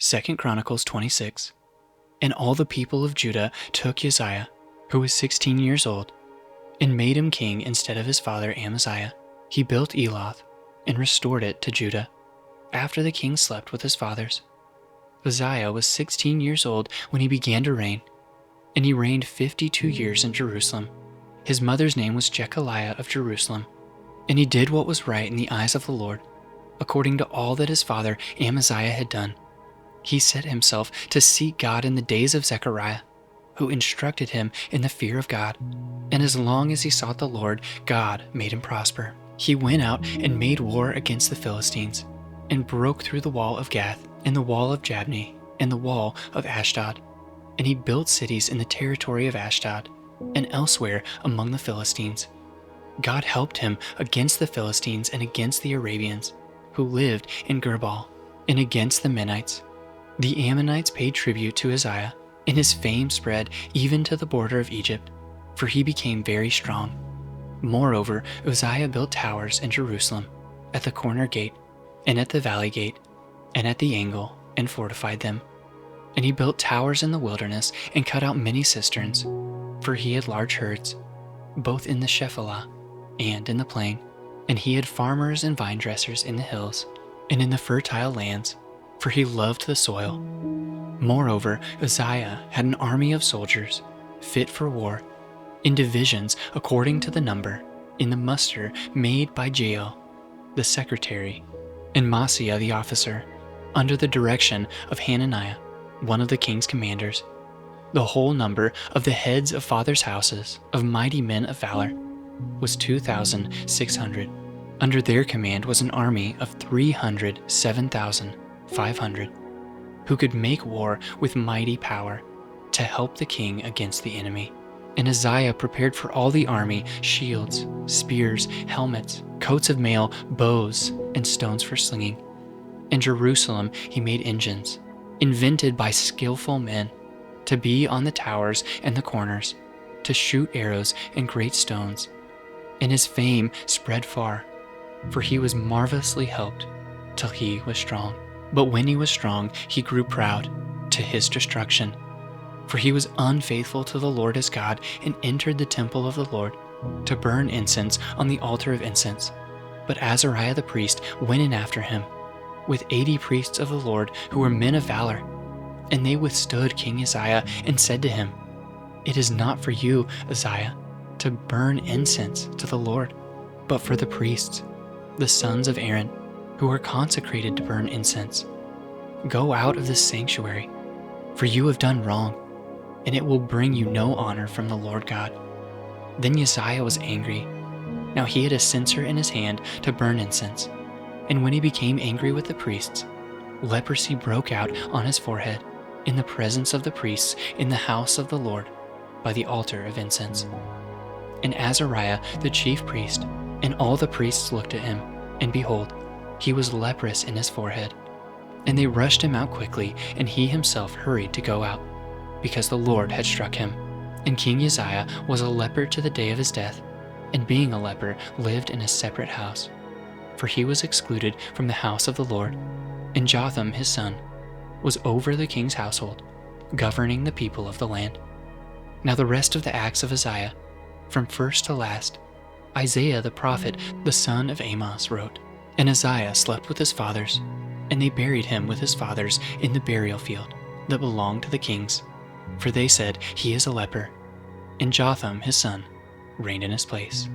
2 Chronicles 26. And all the people of Judah took Uzziah, who was 16 years old, and made him king instead of his father Amaziah. He built Eloth and restored it to Judah, after the king slept with his fathers. Uzziah was 16 years old when he began to reign, and he reigned 52 years in Jerusalem. His mother's name was Jechaliah of Jerusalem, and he did what was right in the eyes of the Lord, according to all that his father Amaziah had done. He set himself to seek God in the days of Zechariah, who instructed him in the fear of God. And as long as he sought the Lord, God made him prosper. He went out and made war against the Philistines, and broke through the wall of Gath, and the wall of Jabneh, and the wall of Ashdod. And he built cities in the territory of Ashdod, and elsewhere among the Philistines. God helped him against the Philistines and against the Arabians, who lived in Gerbal, and against the Menites. The Ammonites paid tribute to Uzziah, and his fame spread even to the border of Egypt, for he became very strong. Moreover, Uzziah built towers in Jerusalem, at the corner gate, and at the valley gate, and at the angle, and fortified them. And he built towers in the wilderness, and cut out many cisterns, for he had large herds, both in the Shephelah and in the plain. And he had farmers and vine dressers in the hills, and in the fertile lands, for he loved the soil. Moreover, Uzziah had an army of soldiers, fit for war, in divisions according to the number, in the muster made by Jael, the secretary, and Maaseiah the officer, under the direction of Hananiah, one of the king's commanders. The whole number of the heads of fathers' houses, of mighty men of valor, was 2,600. Under their command was an army of 307,500, who could make war with mighty power, to help the king against the enemy. And Uzziah prepared for all the army shields, spears, helmets, coats of mail, bows, and stones for slinging. In Jerusalem he made engines, invented by skillful men, to be on the towers and the corners, to shoot arrows and great stones. And his fame spread far, for he was marvelously helped till he was strong. But when he was strong, he grew proud, to his destruction. For he was unfaithful to the Lord his God, and entered the temple of the Lord, to burn incense on the altar of incense. But Azariah the priest went in after him, with 80 priests of the Lord who were men of valor. And they withstood King Uzziah, and said to him, "It is not for you, Uzziah, to burn incense to the Lord, but for the priests, the sons of Aaron, who are consecrated to burn incense. Go out of this sanctuary, for you have done wrong, and it will bring you no honor from the Lord God." Then Uzziah was angry. Now he had a censer in his hand to burn incense, and when he became angry with the priests, leprosy broke out on his forehead in the presence of the priests in the house of the Lord by the altar of incense. And Azariah the chief priest and all the priests looked at him, and behold, he was leprous in his forehead. And they rushed him out quickly, and he himself hurried to go out, because the Lord had struck him. And King Uzziah was a leper to the day of his death, and being a leper lived in a separate house, for he was excluded from the house of the Lord. And Jotham his son was over the king's household, governing the people of the land. Now the rest of the acts of Uzziah, from first to last, Isaiah the prophet, the son of Amos, wrote. And Uzziah slept with his fathers, and they buried him with his fathers in the burial field that belonged to the kings, for they said, "He is a leper." And Jotham his son reigned in his place.